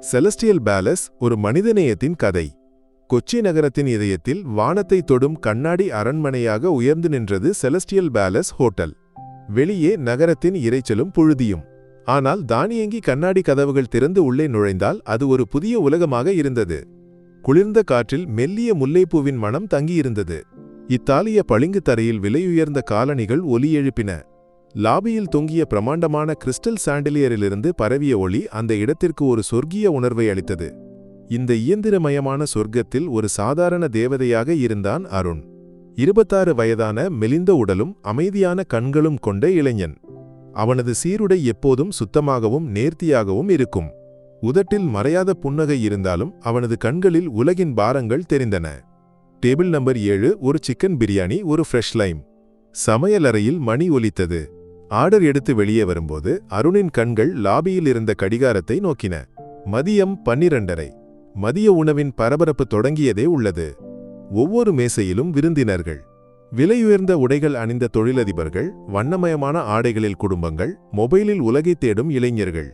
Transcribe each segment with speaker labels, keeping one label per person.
Speaker 1: Celestial palace ஒரு மனிதநேயத்தின் கதை. கொச்சி நகரத்தின் இதயத்தில் வானத்தை தொடும் கண்ணாடி அரண்மனையாக உயர்ந்து நின்றது செலஸ்டியல் பேலஸ் ஹோட்டல். வெளியே நகரத்தின் இரைச்சலும் புழுதியும். ஆனால் தானியங்கி கண்ணாடி கதவுகள் திறந்து உள்ளே நுழைந்தால் அது ஒரு புதிய உலகமாக இருந்தது. குளிர்ந்த காற்றில் மெல்லிய முல்லைப்பூவின் மனம் தங்கியிருந்தது. இத்தாலிய பளிங்கு தரையில் விலையுயர்ந்த காலணிகள் ஒலி எழுப்பின. லாபியில் தொங்கிய பிரமாண்டமான கிறிஸ்டல் சாண்டிலியரிலிருந்து பரவிய ஒளி அந்த இடத்திற்கு ஒரு சொர்க்கிய உணர்வை அளித்தது. இந்த இயந்திரமயமான சொர்க்கத்தில் ஒரு சாதாரண தேவதையாக இருந்தான் அருண். 26 வயதான மெலிந்த உடலும் அமைதியான கண்களும் கொண்ட இளைஞன். அவனது சீருடை எப்போதும் சுத்தமாகவும் நேர்த்தியாகவும் இருக்கும். உதட்டில் மறையாத புன்னகை இருந்தாலும் அவனது கண்களில் உலகின் பாரங்கள் தெரிந்தன. டேபிள் நம்பர் 7 ஒரு சிக்கன் பிரியாணி, ஒரு ஃப்ரெஷ் லைம். சமையலறையில் மணி ஒலித்தது. ஆர்டர் எடுத்து வெளியே வரும்போது அருணின் கண்கள் லாபியில் இருந்த கடிகாரத்தை நோக்கின. மதியம் 12:30. மதிய உணவின் பரபரப்பு தொடங்கியதே உள்ளது. ஒவ்வொரு மேசையிலும் விருந்தினர்கள். விலையுயர்ந்த உடைகள் அணிந்த தொழிலதிபர்கள், வண்ணமயமான ஆடைகளில் குடும்பங்கள், மொபைலில் உலகை தேடும் இளைஞர்கள்.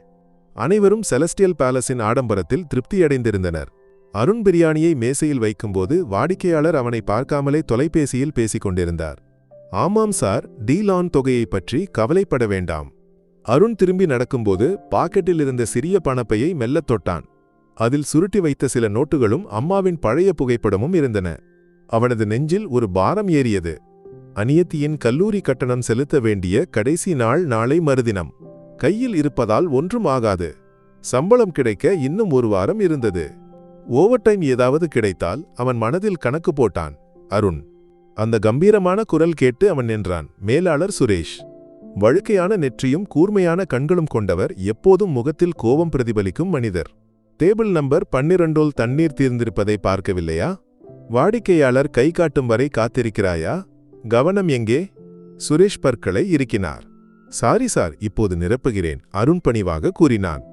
Speaker 1: அனைவரும் செலஸ்டியல் பேலஸின் ஆடம்பரத்தில் திருப்தியடைந்திருந்தனர். அருண் பிரியாணியை மேசையில் வைக்கும்போது வாடிக்கையாளர் அவனை பார்க்காமலே தொலைபேசியில் பேசிக் கொண்டிருந்தார். ஆமாம் சார், டீலான் தொகையை பற்றி கவலைப்பட வேண்டாம். அருண் திரும்பி நடக்கும்போது பாக்கெட்டில் இருந்த சிறிய பணப்பையை மெல்லத் தொட்டான். அதில் சுருட்டி வைத்த சில நோட்டுகளும் அம்மாவின் பழைய புகைப்படமும் இருந்தன. அவனது நெஞ்சில் ஒரு பாரம் ஏறியது. அநியத்தியின் கல்லூரி கட்டணம் செலுத்த வேண்டிய கடைசி நாள் நாளை மறுதினம். கையில் இருப்பதால் ஒன்றும் ஆகாது. சம்பளம் கிடைக்க இன்னும் ஒரு வாரம் இருந்தது. ஓவர்டைம் ஏதாவது கிடைத்தால் அவன் மனதில் கணக்கு போட்டான். அருண். அந்த கம்பீரமான குரல் கேட்டு அவன் நின்றான். மேலாளர் சுரேஷ். வழுக்கையான நெற்றியும் கூர்மையான கண்களும் கொண்டவர், எப்போதும் முகத்தில் கோபம் பிரதிபலிக்கும் மனிதர். டேபிள் நம்பர் 12 தண்ணீர் தீர்ந்திருப்பதை பார்க்கவில்லையா? வாடிக்கையாளர் கை காட்டும் வரை காத்திருக்கிறாயா? கவனம் எங்கே? சுரேஷ் பற்களை இறுக்கினார். சாரி சார், இப்போது நிரப்புகிறேன், அருண் பணிவாக கூறினான்.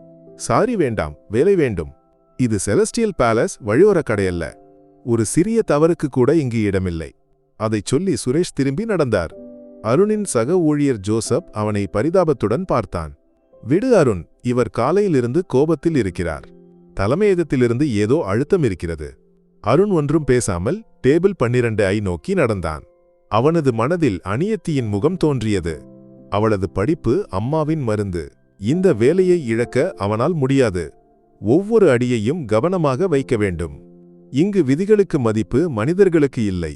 Speaker 1: சாரி வேண்டாம், வேலை வேண்டும். இது செலஸ்டியல் பேலஸ், வழியோர கடையல்ல. ஒரு சிறிய தவறுக்கு கூட இங்கு இடமில்லை. அதைச் சொல்லி சுரேஷ் திரும்பி நடந்தார். அருணின் சக ஊழியர் ஜோசப் அவனை பரிதாபத்துடன் பார்த்தான். விடு அருண், இவர் காலையிலிருந்து கோபத்தில் இருக்கிறார். தலைமையகத்திலிருந்து ஏதோ அழுத்தம் இருக்கிறது. அருண் ஒன்றும் பேசாமல் டேபிள் 12 நோக்கி நடந்தான். அவனது மனதில் அநியத்தியின் முகம் தோன்றியது. அவளது படிப்பு அம்மாவின் மருந்து. இந்த வேலையை இழக்க அவனால் முடியாது. ஒவ்வொரு அடியையும் கவனமாக வைக்க வேண்டும். இங்கு விதிகளுக்கு மதிப்பு, மனிதர்களுக்கு இல்லை.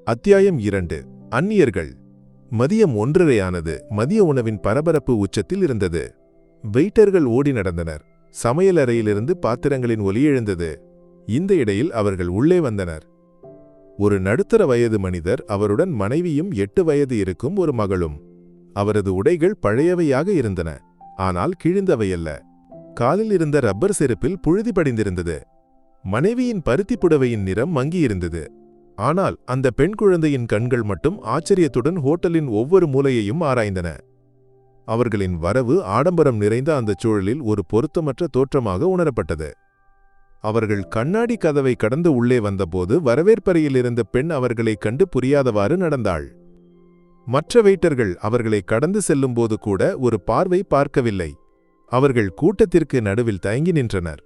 Speaker 1: அத்தியாயம் 2. அந்நியர்கள். மதியம் 1:30 மதிய உணவின் பரபரப்பு உச்சத்தில் இருந்தது. வெயிட்டர்கள் ஓடி நடந்தனர். சமையலறையிலிருந்து பாத்திரங்களின் ஒலி எழுந்தது. இந்த இடையில் அவர்கள் உள்ளே வந்தனர். ஒரு நடுத்தர வயது மனிதர், அவருடன் மனைவியும் 8 வயது இருக்கும் ஒரு மகளும். அவரது உடைகள் பழையவையாக இருந்தன, ஆனால் கிழிந்தவையல்ல. காலில் இருந்த ரப்பர் செருப்பில் புழுதி படிந்திருந்தது. மனைவியின் பருத்தி புடவையின் நிறம் மங்கியிருந்தது. ஆனால் அந்த பெண் குழந்தையின் கண்கள் மட்டும் ஆச்சரியத்துடன் ஹோட்டலின் ஒவ்வொரு மூலையையும் ஆராய்ந்தன. அவர்களின் வரவு ஆடம்பரம் நிறைந்த அந்த சூழலில் ஒரு பொருத்தமற்ற தோற்றமாக உணரப்பட்டது. அவர்கள் கண்ணாடி கதவை கடந்து உள்ளே வந்தபோது வரவேற்பறையில் இருந்த பெண் அவர்களைக் கண்டு புரியாதவாறு நடந்தாள். மற்ற வெயிட்டர்கள் அவர்களை கடந்து செல்லும்போது கூட ஒரு பார்வை பார்க்கவில்லை. அவர்கள் கூட்டத்திற்கு நடுவில் தயங்கி நின்றனர்.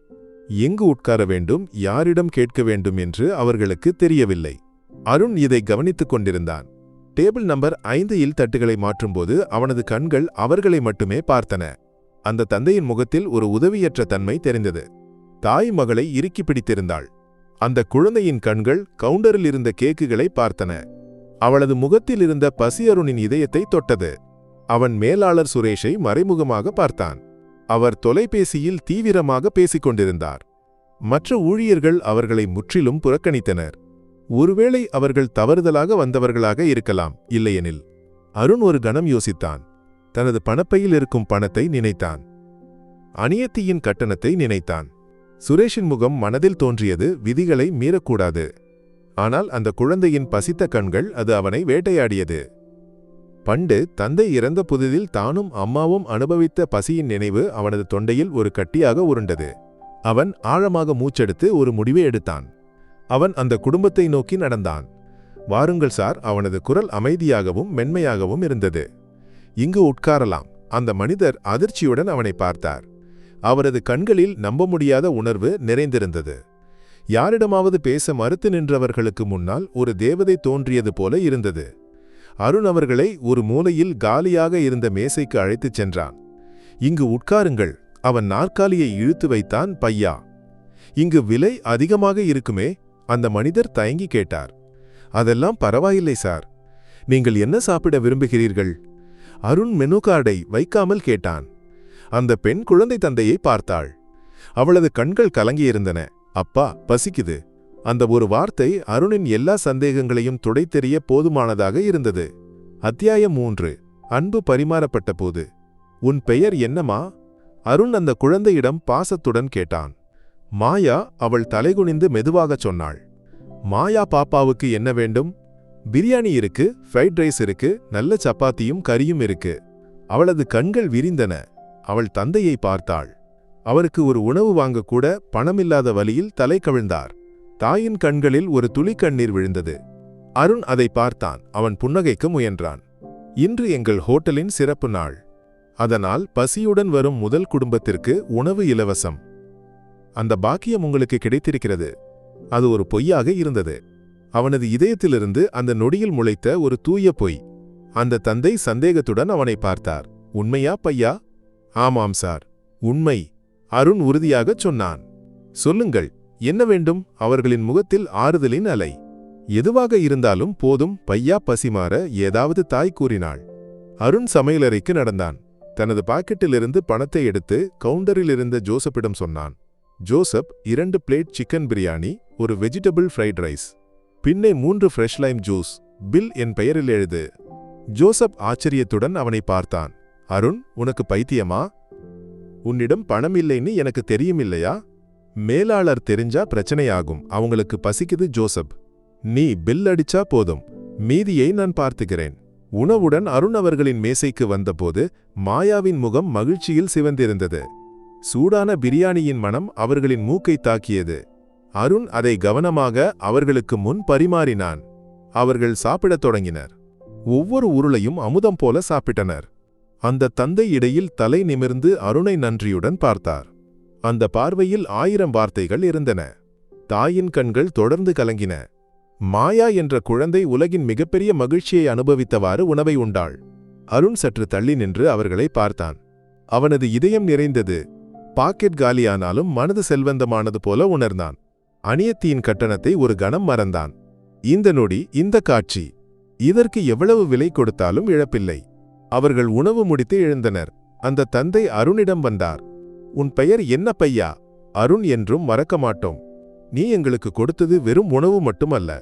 Speaker 1: எங்கு உட்கார வேண்டும், யாரிடம் கேட்க வேண்டும் என்று அவர்களுக்கு தெரியவில்லை. அருண் இதை கவனித்துக் கொண்டிருந்தான். டேபிள் நம்பர் 5 தட்டுகளை மாற்றும்போது அவனது கண்கள் அவர்களை மட்டுமே பார்த்தன. அந்த தந்தையின் முகத்தில் ஒரு உதவியற்ற தன்மை தெரிந்தது. தாய் மகளை இறுக்கி பிடித்திருந்தாள். அந்த குழந்தையின் கண்கள் கவுண்டரில் இருந்த கேக்குகளை பார்த்தன. அவளது முகத்தில் இருந்த பசி அருணின் இதயத்தை தொட்டது. அவன் மேலாளர் சுரேஷை மறைமுகமாக பார்த்தான். அவர் தொலைபேசியில் தீவிரமாக பேசிக் கொண்டிருந்தார். மற்ற ஊழியர்கள் அவர்களை முற்றிலும் புறக்கணித்தனர். ஒருவேளை அவர்கள் தவறுதலாக வந்தவர்களாக இருக்கலாம், இல்லையெனில். அருண் ஒரு கணம் யோசித்தான். தனது பணப்பையில் இருக்கும் பணத்தை நினைத்தான். அநியத்தியின் கட்டணத்தை நினைத்தான். சுரேஷின் முகம் மனதில் தோன்றியது. விதிகளை மீறக்கூடாது. ஆனால் அந்த குழந்தையின் பசித்த கண்கள், அது அவனை வேட்டையாடியது. பண்டு தந்தை இறந்த புதிதில் தானும் அம்மாவும் அனுபவித்த பசியின் நினைவு அவனது தொண்டையில் ஒரு கட்டியாக உருண்டது. அவன் ஆழமாக மூச்செடுத்து ஒரு முடிவை எடுத்தான். அவன் அந்த குடும்பத்தை நோக்கி நடந்தான். வாருங்கள் சார். அவனது குரல் அமைதியாகவும் மென்மையாகவும் இருந்தது. இங்கு உட்காரலாம். அந்த மனிதர் அதிர்ச்சியுடன் அவனை பார்த்தார். அவரது கண்களில் நம்ப முடியாத உணர்வு நிறைந்திருந்தது. யாரிடமாவது பேச மறுத்து நின்றவர்களுக்கு முன்னால் ஒரு தேவதை தோன்றியது போல இருந்தது. அருண் அவர்களை ஒரு மூலையில் காலியாக இருந்த மேசைக்கு அழைத்துச் சென்றான். இங்கு உட்காருங்கள். அவன் நாற்காலியை இழுத்து வைத்தான். பையா, இங்கு விலை அதிகமாக இருக்குமே? அந்த மனிதர் தயங்கி கேட்டார். அதெல்லாம் பரவாயில்லை சார். நீங்கள் என்ன சாப்பிட விரும்புகிறீர்கள்? அருண் மெனு கார்டை வைக்காமல் கேட்டான். அந்த பெண் குழந்தை தந்தையை பார்த்தாள். அவளது கண்கள் கலங்கியிருந்தன. அப்பா, பசிக்குது. அந்த ஒரு வார்த்தை அருணின் எல்லா சந்தேகங்களையும் துடைத்தெறிய போதுமானதாக இருந்தது. அத்தியாயம் 3. அன்பு பரிமாறப்பட்ட போது. உன் பெயர் என்னம்மா? அருண் அந்த குழந்தையிடம் பாசத்துடன் கேட்டான். மாயா. அவள் தலைகுனிந்து மெதுவாகச் சொன்னாள். மாயா பாப்பாவுக்கு என்ன வேண்டும்? பிரியாணி இருக்கு, ஃப்ரைட் ரைஸ் இருக்கு, நல்ல சப்பாத்தியும் கறியும் இருக்கு. அவளது கண்கள் விரிந்தன. அவள் தந்தையை பார்த்தாள். அவருக்கு ஒரு உணவு வாங்கக்கூட பணமில்லாத வழியில் தலை கவிழ்ந்தார். தாயின் கண்களில் ஒரு துளி கண்ணீர் விழுந்தது. அருண் அதை பார்த்தான். அவன் புன்னகைக்க முயன்றான். இன்று எங்கள் ஹோட்டலின் சிறப்பு நாள். அதனால் பசியுடன் வரும் முதல் குடும்பத்திற்கு உணவு இலவசம். அந்த பாக்கியம் உங்களுக்கு கிடைத்திருக்கிறது. அது ஒரு பொய்யாக இருந்தது. அவனது இதயத்திலிருந்து அந்த நொடியில் முளைத்த ஒரு தூய பொய். அந்த தந்தை சந்தேகத்துடன் அவனை பார்த்தார். உண்மையா பையா? ஆமாம் சார், உண்மை. அருண் உறுதியாகச் சொன்னான். சொல்லுங்கள், என்ன வேண்டும்? அவர்களின் முகத்தில் ஆறுதலின் அலை. எதுவாக இருந்தாலும் போதும் பையா, பசிமாற ஏதாவது தாய் கூறினாள். அருண் சமையலறைக்கு நடந்தான். தனது பாக்கெட்டிலிருந்து பணத்தை எடுத்து கவுண்டரில் இருந்த ஜோசப்பிடம் சொன்னான். ஜோசப் 2 பிளேட் சிக்கன் பிரியாணி, ஒரு வெஜிடபிள் ஃப்ரைட் ரைஸ், பின்னே 3 ஃப்ரெஷ் லைம் ஜூஸ். பில் என் பெயரில் எழுது. ஜோசப் ஆச்சரியத்துடன் அவனை பார்த்தான். அருண், உனக்கு பைத்தியமா? உன்னிடம் பணம் இல்லைன்னு எனக்கு தெரியும் இல்லையா? மேலாளர் தெரிஞ்சா பிரச்சனையாகும். அவங்களுக்கு பசிக்குது ஜோசப். நீ பில் அடிச்சா போதும், மீதியை நான் பார்த்துக்கிறேன். உணவுடன் அருண் அவர்களின் மேசைக்கு வந்தபோது மாயாவின் முகம் மகிழ்ச்சியில் சிவந்திருந்தது. சூடான பிரியாணியின் மனம் அவர்களின் மூக்கை தாக்கியது. அருண் அதை கவனமாக அவர்களுக்கு முன் பரிமாறினான். அவர்கள் சாப்பிடத் தொடங்கினர். ஒவ்வொரு உருளையும் அமுதம் போல சாப்பிட்டனர். அந்த தந்தை இடையில் தலை நிமிர்ந்து அருணை நன்றியுடன் பார்த்தார். அந்த பார்வையில் 1000 வார்த்தைகள் இருந்தன. தாயின் கண்கள் தொடர்ந்து கலங்கின. மாயா என்ற குழந்தை உலகின் மிகப்பெரிய மகிழ்ச்சியை அனுபவித்தவாறு உணவை உண்டாள். அருண் சற்று தள்ளி நின்று அவர்களை பார்த்தான். அவனது இதயம் நிறைந்தது. பாக்கெட் காலியானாலும் மனது செல்வந்தமானது போல உணர்ந்தான். அநியத்தியின் கட்டணத்தை ஒரு கணம் மறந்தான். இந்த நொடி, இந்த காட்சி, இதற்கு எவ்வளவு விலை கொடுத்தாலும் இழப்பில்லை. அவர்கள் உணவு முடித்து எழுந்தனர். அந்த தந்தை அருணிடம் வந்தார். உன் பெயர் என்ன பையா? அருண் என்றும் மறக்க மாட்டோம். நீ எங்களுக்கு கொடுத்தது வெறும் உணவு மட்டுமல்ல.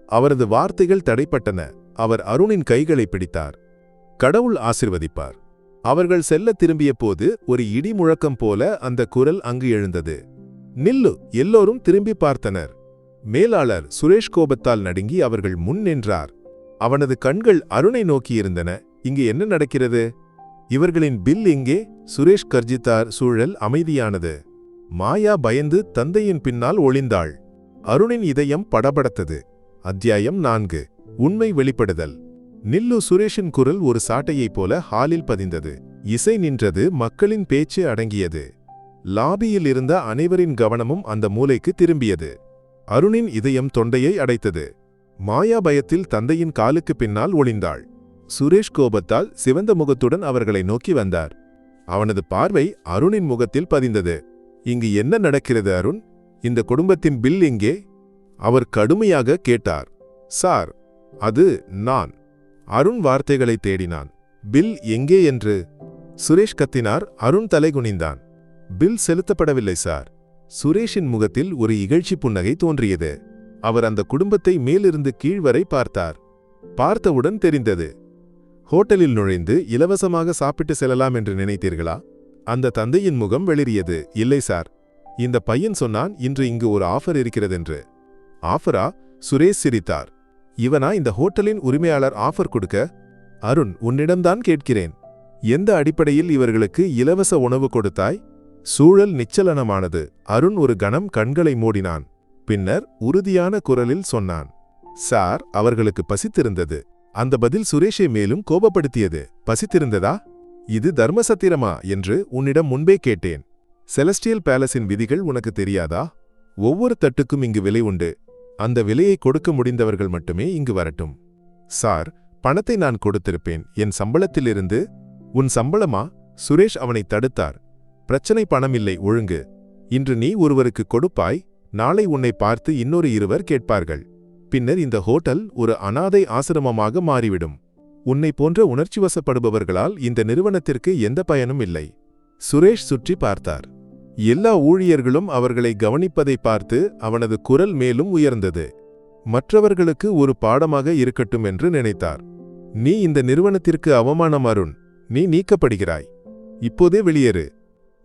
Speaker 1: அவரது வார்த்தைகள் தடைப்பட்டன. அவர் அருணின் கைகளை பிடித்தார். கடவுள் ஆசிர்வதிப்பார். அவர்கள் செல்ல திரும்பிய போது ஒரு இடி முழக்கம் போல அந்த குரல் அங்கு எழுந்தது. நில்லு! எல்லோரும் திரும்பி பார்த்தனர். மேலாளர் சுரேஷ் கோபத்தால் நடுங்கி அவர்கள் முன் நின்றார். அவனது கண்கள் அருணை நோக்கியிருந்தன. இங்கு என்ன நடக்கிறது? இவர்களின் பில் எங்கே? சுரேஷ் கர்ஜித்தார். சூழல் அமைதியானது. மாயா பயந்து தந்தையின் பின்னால் ஒளிந்தாள். அருணின் இதயம் படபடத்தது. அத்தியாயம் 4. உண்மை வெளிப்படுதல். நில்லு! சுரேஷின் குரல் ஒரு சாட்டையைப் போல ஹாலில் பதிந்தது. இசை நின்றது. மக்களின் பேச்சு அடங்கியது. லாபியில் இருந்த அனைவரின் கவனமும் அந்த மூலைக்கு திரும்பியது. அருணின் இதயம் தொண்டையை அடைத்தது. மாயா பயத்தில் தந்தையின் காலுக்கு பின்னால் ஒளிந்தாள். சுரேஷ் கோபத்தால் சிவந்த முகத்துடன் அவர்களை நோக்கி வந்தார். அவனது பார்வை அருணின் முகத்தில் பதிந்தது. இங்கு என்ன நடக்கிறது அருண்? இந்த குடும்பத்தின் பில் எங்கே? அவர் கடுமையாக கேட்டார். சார், அது நான். அருண் வார்த்தைகளை தேடினான். பில் எங்கே என்று சுரேஷ் கத்தினார். அருண் தலைகுனிந்தான். பில் செலுத்தப்படவில்லை சார். சுரேஷின் முகத்தில் ஒரு இகழ்ச்சி புன்னகை தோன்றியது. அவர் அந்த குடும்பத்தை மேலிருந்து கீழ் வரை பார்த்தார். பார்த்தவுடன் தெரிந்தது. ஹோட்டலில் நுழைந்து இலவசமாக சாப்பிட்டு செல்லலாம் என்று நினைத்தீர்களா? அந்த தந்தையின் முகம் வெளிரியது. இல்லை சார். இந்த பையன் சொன்னான் இன்று இங்கு ஒரு ஆஃபர் இருக்கிறதென்று. ஆஃபரா? சுரேஷ் சிரித்தார். இவனா இந்த ஹோட்டலின் உரிமையாளர் ஆஃபர் கொடுக்க? அருண், உன்னிடம்தான் கேட்கிறேன். எந்த அடிப்படையில் இவர்களுக்கு இலவச உணவு கொடுத்தாய்? சூழல் நிச்சலனமானது. அருண் ஒரு கணம் கண்களை மூடினான். பின்னர் உறுதியான குரலில் சொன்னான். சார், அவர்களுக்கு பசித்திருந்தது. அந்த பதில் சுரேஷை மேலும் கோபப்படுத்தியது. பசித்திருந்ததா? இது தர்மசத்திரமா என்று உன்னிடம் முன்பே கேட்டேன். செலஸ்டியல் பேலஸின் விதிகள் உனக்கு தெரியாதா? ஒவ்வொரு தட்டுக்கும் இங்கு விலை உண்டு. அந்த விலையை கொடுக்க முடிந்தவர்கள் மட்டுமே இங்கு வரட்டும். சார், பணத்தை நான் கொடுத்திருப்பேன், என் சம்பளத்திலிருந்து. உன் சம்பளமா? சுரேஷ் அவனை தடுத்தார். பிரச்சனை பணம் இல்லை, ஒழுங்கு. இன்று நீ ஒருவருக்கு கொடுப்பாய், நாளை உன்னை பார்த்து இன்னொரு இருவர் கேட்பார்கள். பின்னர் இந்த ஹோட்டல் ஒரு அனாதை ஆசிரமமாக மாறிவிடும். உன்னை போன்ற உணர்ச்சிவசப்படுபவர்களால் இந்த நிறுவனத்திற்கு எந்த பயனும் இல்லை. சுரேஷ் சுற்றி பார்த்தார். எல்லா ஊழியர்களும் அவர்களை கவனிப்பதை பார்த்து அவனது குரல் மேலும் உயர்ந்தது. மற்றவர்களுக்கு ஒரு பாடமாக இருக்கட்டும் என்று நினைத்தார். நீ இந்த நிறுவனத்திற்கு அவமானம் அருண். நீ நீக்கப்படுகிறாய். இப்போதே வெளியேறு.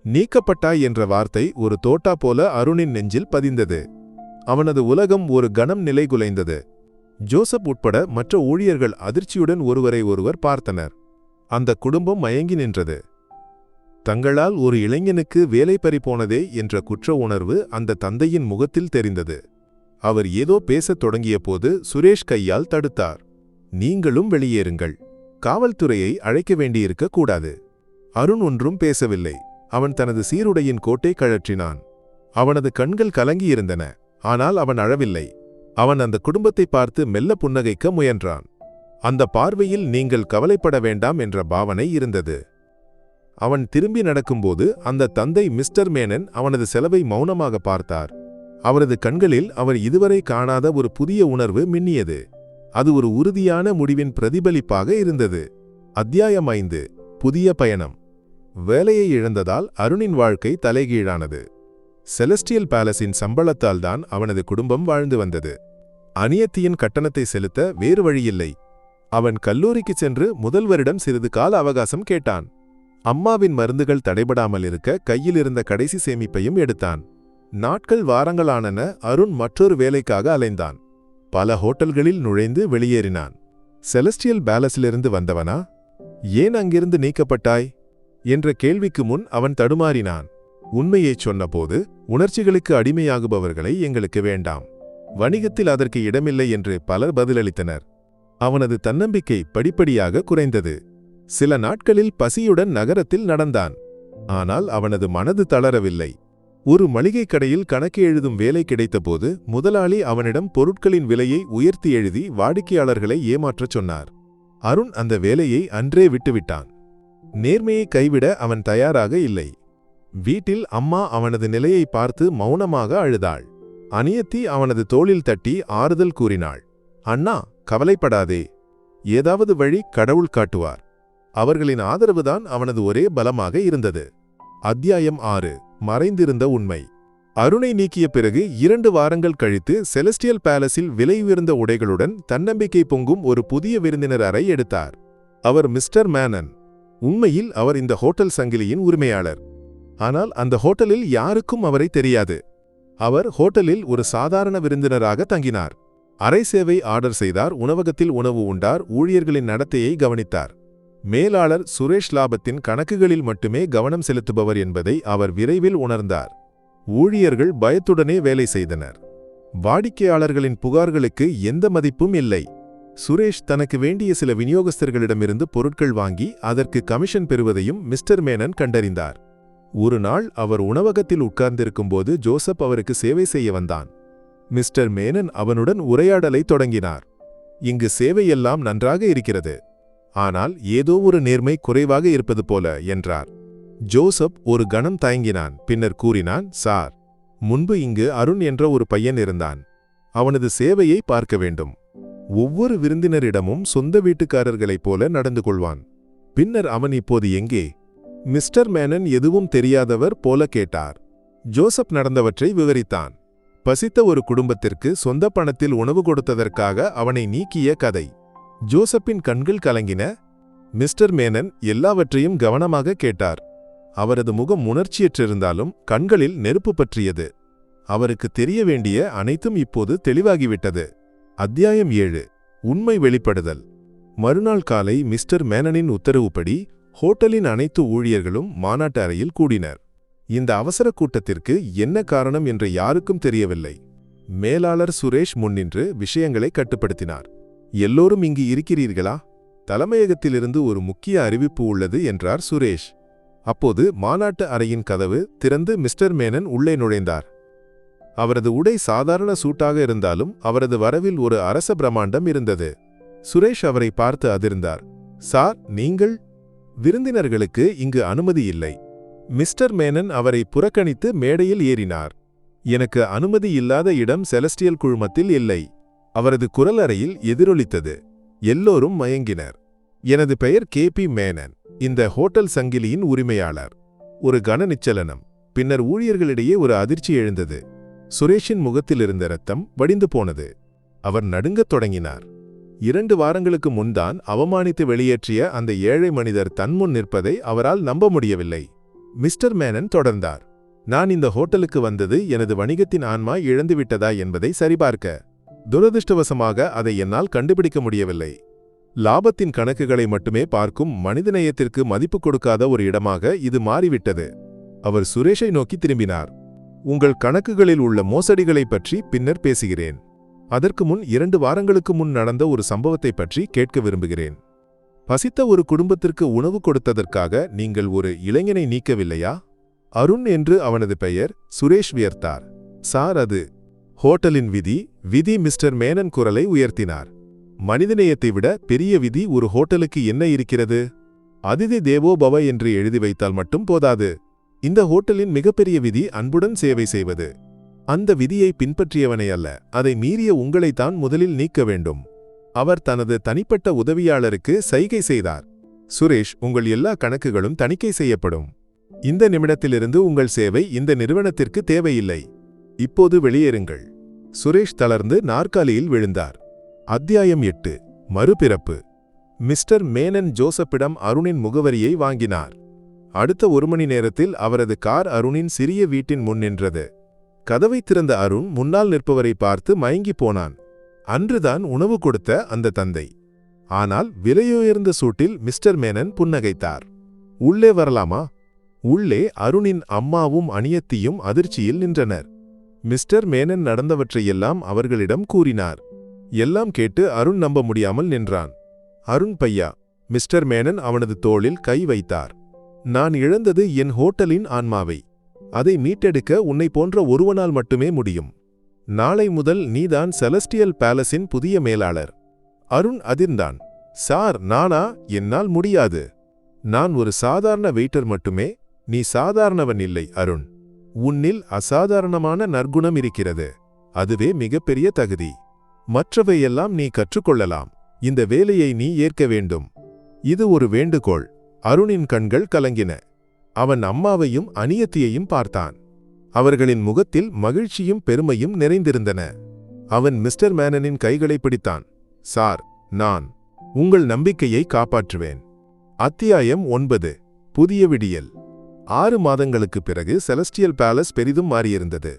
Speaker 1: நீக்கப்பட்டாய் என்ற வார்த்தை ஒரு தோட்டா போல அருணின் நெஞ்சில் பதிந்தது. அவனது உலகம் ஒரு கணம் நிலைகுலைந்தது. ஜோசப் உட்பட மற்ற ஊழியர்கள் அதிர்ச்சியுடன் ஒருவரை ஒருவர் பார்த்தனர். அந்த குடும்பம் மயங்கி நின்றது. தங்களால் ஒரு இளைஞனுக்கு வேலை பறிபோனதே என்ற குற்ற உணர்வு அந்த தந்தையின் முகத்தில் தெரிந்தது. அவர் ஏதோ பேசத் தொடங்கிய போது சுரேஷ் கையால் தடுத்தார். நீங்களும் வெளியேறுங்கள். காவல்துறையை அழைக்க வேண்டியிருக்க கூடாது. அருண் ஒன்றும் பேசவில்லை. அவன் தனது சீருடையின் கோட்டை கழற்றினான். அவனது கண்கள் கலங்கியிருந்தன. ஆனால் அவன் அழவில்லை. அவன் அந்த குடும்பத்தை பார்த்து மெல்ல புன்னகைக்க முயன்றான். அந்த பார்வையில் நீங்கள் கவலைப்பட வேண்டாம் என்ற பாவனை இருந்தது. அவன் திரும்பி நடக்கும்போது அந்த தந்தை மிஸ்டர் மேனன் அவனது செலவை மௌனமாக பார்த்தார். அவரது கண்களில் அவர் இதுவரை காணாத ஒரு புதிய உணர்வு மின்னியது. அது ஒரு உறுதியான முடிவின் பிரதிபலிப்பாக இருந்தது. அத்தியாயம் 5. புதிய பயணம். வேலையை இழந்ததால் அருணின் வாழ்க்கை தலைகீழானது. செலஸ்டியல் பேலஸின் சம்பளத்தால் தான் அவனது குடும்பம் வாழ்ந்து வந்தது. அநியத்தியின் கட்டணத்தை செலுத்த வேறு வழியில்லை. அவன் கல்லூரிக்கு சென்று முதல்வரிடம் சிறிது கால அவகாசம் கேட்டான். அம்மாவின் மருந்துகள் தடைபடாமல் இருக்க கையில் இருந்த கடைசி சேமிப்பையும் எடுத்தான். நாட்கள் வாரங்களானன. அருண் மற்றொரு வேலைக்காக அலைந்தான். பல ஹோட்டல்களில் நுழைந்து வெளியேறினான். செலஸ்டியல் பேலஸிலிருந்து வந்தவனா? ஏன் அங்கிருந்து நீக்கப்பட்டாய் என்ற கேள்விக்கு முன் அவன் தடுமாறினான். உண்மையைச் சொன்னபோது, உணர்ச்சிகளுக்கு அடிமையாகுபவர்களை எங்களுக்கு வேண்டாம், வணிகத்தில் அதற்கு இடமில்லை என்று பலர் பதிலளித்தனர். அவனது தன்னம்பிக்கை படிப்படியாக குறைந்தது. சில நாட்களில் பசியுடன் நகரத்தில் நடந்தான். ஆனால் அவனது மனது தளரவில்லை. ஒரு மளிகை கடையில் கணக்கு எழுதும் வேலை கிடைத்தபோது முதலாளி அவனிடம் பொருட்களின் விலையை உயர்த்தி எழுதி வாடிக்கையாளர்களை ஏமாற்றச் சொன்னார். அருண் அந்த வேலையை அன்றே விட்டுவிட்டான். நேர்மையை கைவிட அவன் தயாராக இல்லை. வீட்டில் அம்மா அவனது நிலையை பார்த்து மௌனமாக அழுதாள். அநியத்தி அவனது தோளில் தட்டி ஆறுதல் கூறினாள். அண்ணா, கவலைப்படாதே. ஏதாவது வழி கடவுள் காட்டுவார். அவர்களின் ஆதரவுதான் அவனது ஒரே பலமாக இருந்தது. அத்தியாயம் 6. மறைந்திருந்த உண்மை. அருணை நீக்கிய பிறகு 2 வாரங்கள் கழித்து செலஸ்டியல் பேலஸில் விலை உயர்ந்த உடைகளுடன் தன்னம்பிக்கை பொங்கும் ஒரு புதிய விருந்தினர் அறை எடுத்தார். அவர் மிஸ்டர் மேனன். உண்மையில் அவர் இந்த ஹோட்டல் சங்கிலியின் உரிமையாளர். ஆனால் அந்த ஹோட்டலில் யாருக்கும் அவரை தெரியாது. அவர் ஹோட்டலில் ஒரு சாதாரண விருந்தினராக தங்கினார். அறை சேவை ஆர்டர் செய்தார், உணவகத்தில் உணவு உண்டார், ஊழியர்களின் நடத்தையை கவனித்தார். மேலாளர் சுரேஷ் லாபத்தின் கணக்குகளில் மட்டுமே கவனம் செலுத்துபவர் என்பதை அவர் விரைவில் உணர்ந்தார். ஊழியர்கள் பயத்துடனே வேலை செய்தனர். வாடிக்கையாளர்களின் புகார்களுக்கு எந்த மதிப்பும் இல்லை. சுரேஷ் தனக்கு வேண்டிய சில விநியோகஸ்தர்களிடமிருந்து பொருட்கள் வாங்கி அதற்கு கமிஷன் பெறுவதையும் மிஸ்டர் மேனன் கண்டறிந்தார். ஒரு நாள் அவர் உணவகத்தில் உட்கார்ந்திருக்கும்போது ஜோசப் அவருக்கு சேவை செய்ய வந்தான். மிஸ்டர் மேனன் அவனுடன் உரையாடலை தொடங்கினார். இங்கு சேவையெல்லாம் நன்றாக இருக்கிறது, ஆனால் ஏதோ ஒரு நேர்மை குறைவாக இருப்பது போல என்றார். ஜோசப் ஒரு கணம் தயங்கினான். பின்னர் கூறினான், சார், முன்பு இங்கு அருண் என்ற ஒரு பையன் இருந்தான். அவனது சேவையை பார்க்க வேண்டும். ஒவ்வொரு விருந்தினரிடமும் சொந்த வீட்டுக்காரர்களைப் போல நடந்து கொள்வான். பின்னர் அவன் இப்போது எங்கே? மிஸ்டர் மேனன் எதுவும் தெரியாதவர் போல கேட்டார். ஜோசப் நடந்தவற்றை விவரித்தான். பசித்த ஒரு குடும்பத்திற்கு சொந்த பணத்தில் உணவு கொடுத்ததற்காக அவனை நீக்கிய கதை. ஜோசப்பின் கண்கள் கலங்கின. மிஸ்டர் மேனன் எல்லாவற்றையும் கவனமாக கேட்டார். அவரது முகம் உணர்ச்சியற்றிருந்தாலும் கண்களில் நெருப்பு பற்றியது. அவருக்கு தெரிய வேண்டிய அனைத்தும் இப்போது தெளிவாகிவிட்டது. அத்தியாயம் 7. உண்மை வெளிப்படுதல். மறுநாள் காலை மிஸ்டர் மேனனின் உத்தரவுப்படி ஹோட்டலின் அனைத்து ஊழியர்களும் மாநாட்டு அறையில் கூடினர். இந்த அவசர கூட்டத்திற்கு என்ன காரணம் என்று யாருக்கும் தெரியவில்லை. மேலாளர் சுரேஷ் முன்னின்று விஷயங்களை கட்டுப்படுத்தினார். எல்லோரும் இங்கு இருக்கிறீர்களா? தலைமையகத்திலிருந்து ஒரு முக்கிய அறிவிப்பு உள்ளது என்றார் சுரேஷ். அப்போது மாநாட்டு அறையின் கதவு திறந்து மிஸ்டர் மேனன் உள்ளே நுழைந்தார். அவரது உடை சாதாரண சூட்டாக இருந்தாலும் அவரது வரவில் ஒரு அரச பிரம்மாண்டம் இருந்தது. சுரேஷ் அவரை பார்த்து அதிர்ந்தார். சார், நீங்கள்? விருந்தினர்களுக்கு இங்கு அனுமதி இல்லை. மிஸ்டர் மேனன் அவரை புறக்கணித்து மேடையில் ஏறினார். எனக்கு அனுமதி இல்லாத இடம் செலஸ்டியல் குழுமத்தில் இல்லை. அவரது குரல் அறையில் எதிரொலித்தது. எல்லோரும் மயங்கினர். எனது பெயர் KP மேனன், இந்த ஹோட்டல் சங்கிலியின் உரிமையாளர். ஒரு கன நிச்சலனம். பின்னர் ஊழியர்களிடையே ஒரு அதிர்ச்சி எழுந்தது. சுரேஷின் முகத்திலிருந்த இரத்தம் வடிந்து போனது. அவர் நடுங்கத் தொடங்கினார். 2 வாரங்களுக்கு முன்தான் அவமானித்து வெளியேற்றிய அந்த ஏழை மனிதர் தன்முன் நிற்பதை அவரால் நம்ப முடியவில்லை. மிஸ்டர் மேனன் தொடர்ந்தார். நான் இந்த ஹோட்டலுக்கு வந்தது எனது வணிகத்தின் ஆன்மா இழந்துவிட்டதா என்பதை சரிபார்க்க. துரதிருஷ்டவசமாக அதை என்னால் கண்டுபிடிக்க முடியவில்லை. லாபத்தின் கணக்குகளை மட்டுமே பார்க்கும் மனிதநேயத்திற்கு மதிப்பு கொடுக்காத ஒரு இடமாக இது மாறிவிட்டது. அவர் சுரேஷை நோக்கி திரும்பினார். உங்கள் கணக்குகளில் உள்ள மோசடிகளை பற்றி பின்னர் பேசுகிறேன். அதற்கு முன் 2 வாரங்களுக்கு முன் நடந்த ஒரு சம்பவத்தை பற்றி கேட்க விரும்புகிறேன். பசித்த ஒரு குடும்பத்திற்கு உணவு கொடுத்ததற்காக நீங்கள் ஒரு இளைஞனை நீக்கவில்லையா? அருண் என்று அவனது பெயர். சுரேஷ் வியர்த்தார். சார், அது ஹோட்டலின் விதி. மிஸ்டர் மேனன் குரலை உயர்த்தினார். மனிதநேயத்தை விட பெரிய விதி ஒரு ஹோட்டலுக்கு என்ன இருக்கிறது? அதிதி தேவோ பவ என்று எழுதி வைத்தால் மட்டும் போதாது. இந்த ஹோட்டலின் மிகப்பெரிய விதி அன்புடன் சேவை செய்வது. அந்த விதியை பின்பற்றியவனை அல்ல, அதை மீறிய உங்களைத்தான் முதலில் நீக்க வேண்டும். அவர் தனது தனிப்பட்ட உதவியாளருக்கு சைகை செய்தார். சுரேஷ், உங்கள் எல்லா கணக்குகளும் தணிக்கை செய்யப்படும். இந்த நிமிடத்திலிருந்து உங்கள் சேவை இந்த நிறுவனத்திற்கு தேவையில்லை. இப்போது வெளியேறுங்கள். சுரேஷ் தளர்ந்து நாற்காலியில் விழுந்தார். அத்தியாயம் 8. மறுபிறப்பு. மிஸ்டர் மேனன் ஜோசப்பிடம் அருணின் முகவரியை வாங்கினார். அடுத்த 1 மணி நேரத்தில் அவரது கார் அருணின் சிறிய வீட்டின் முன் நின்றது. கதவை திறந்த அருண் முன்னால் நிற்பவரை பார்த்து மயங்கி போனான். அன்றுதான் உணவு கொடுத்த அந்த தந்தை. ஆனால் விலையுயர்ந்த சூட்டில் மிஸ்டர் மேனன் புன்னகைத்தார். உள்ளே வரலாமா? உள்ளே அருணின் அம்மாவும் அணியத்தியும் அதிர்ச்சியில் நின்றனர். மிஸ்டர் மேனன் நடந்தவற்றையெல்லாம் அவர்களிடம் கூறினார். எல்லாம் கேட்டு அருண் நம்ப முடியாமல் நின்றான். அருண் பையா. மிஸ்டர் மேனன் அவனது தோளில் கை வைத்தார். நான் இழந்தது என் ஹோட்டலின் ஆன்மாவை. அதை மீட்டெடுக்க உன்னை போன்ற ஒருவனால் மட்டுமே முடியும். நாளை முதல் நீதான் செலஸ்டியல் பேலஸின் புதிய மேலாளர். அருண் அதிர்ந்தான். சார், நானா? என்னால் முடியாது. நான் ஒரு சாதாரண வெயிட்டர் மட்டுமே. நீ சாதாரணவன் இல்லை அருண். உன்னில் அசாதாரணமான நற்குணம் இருக்கிறது. அதுவே மிகப்பெரிய தகுதி. மற்றவையெல்லாம் நீ கற்றுக்கொள்ளலாம். இந்த வேலையை நீ ஏற்க வேண்டும். இது ஒரு வேண்டுகோள். அருணின் கண்கள் கலங்கின. அவன் அம்மாவையும் அணியத்தியையும் பார்த்தான். அவர்களின் முகத்தில் மகிழ்ச்சியும் பெருமையும் நிறைந்திருந்தன. அவன் மிஸ்டர் மேனனின் கைகளை பிடித்தான். சார், நான் உங்கள் நம்பிக்கையை காப்பாற்றுவேன். அத்தியாயம் 9. புதிய விடியல். 6 மாதங்களுக்குப் பிறகு செலஸ்டியல் பேலஸ் பெரிதும் மாறியிருந்தது.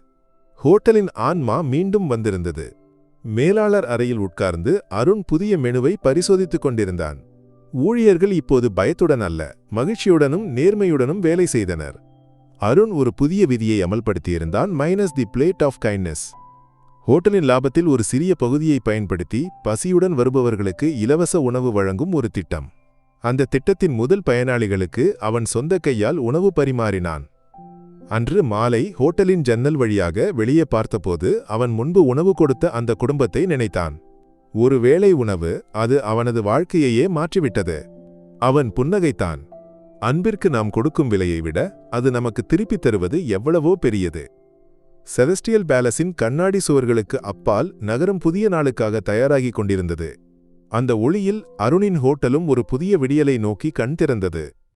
Speaker 1: ஹோட்டலின் ஆன்மா மீண்டும் வந்திருந்தது. மேலாளர் அறையில் உட்கார்ந்து அருண் புதிய மெனுவை பரிசோதித்துக் கொண்டிருந்தான். ஊழியர்கள் இப்போது பயத்துடன் அல்ல, மகிழ்ச்சியுடனும் நேர்மையுடனும் வேலை செய்தனர். அருண் ஒரு புதிய விதியை அமல்படுத்தியிருந்தான். Minus the plate of kindness. ஹோட்டலின் லாபத்தில் ஒரு சிறிய பகுதியை பயன்படுத்தி பசியுடன் வருபவர்களுக்கு இலவச உணவு வழங்கும் ஒரு திட்டம். அந்த திட்டத்தின் முதல் பயனாளிகளுக்கு அவன் சொந்த கையால் உணவு பரிமாறினான். அன்று மாலை ஹோட்டலின் ஜன்னல் வழியாக வெளியே பார்த்தபோது அவன் முன்பு உணவு கொடுத்த அந்த குடும்பத்தை நினைத்தான். ஒரு வேளை உணவு, அது அவனது வாழ்க்கையையே மாற்றிவிட்டது. அவன் புன்னகைத்தான். அன்பிற்கு நாம் கொடுக்கும் விலையை விட அது நமக்கு திருப்பித் தருவது எவ்வளவோ பெரியது. செலஸ்டியல் பேலஸின் கண்ணாடி சுவர்களுக்கு அப்பால் நகரம் புதிய நாளுக்காக தயாராகிக் கொண்டிருந்தது. அந்த ஒளியில் அருணின் ஹோட்டலும் ஒரு புதிய விடியலை நோக்கி கண் திறந்தது.